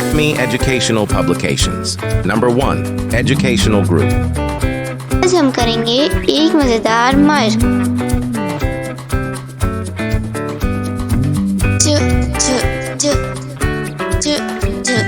Acme Educational Publications. Number 1. Educational Group. आज हम करेंगे एक मजेदार मशक। च च च च च।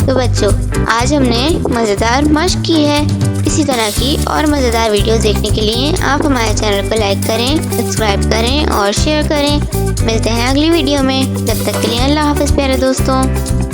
तो बच्चों, आज हमने मज़ेदार मशक की है। इसी तरह की और मज़ेदार वीडियोस देखने के लिए आप हमारे चैनल को लाइक करें, सब्सक्राइब करें और शेयर करें। मिलते हैं अगली वीडियो में। जब तक के लिए अल्लाह हाफ़िज़ प्यारे दोस्तों।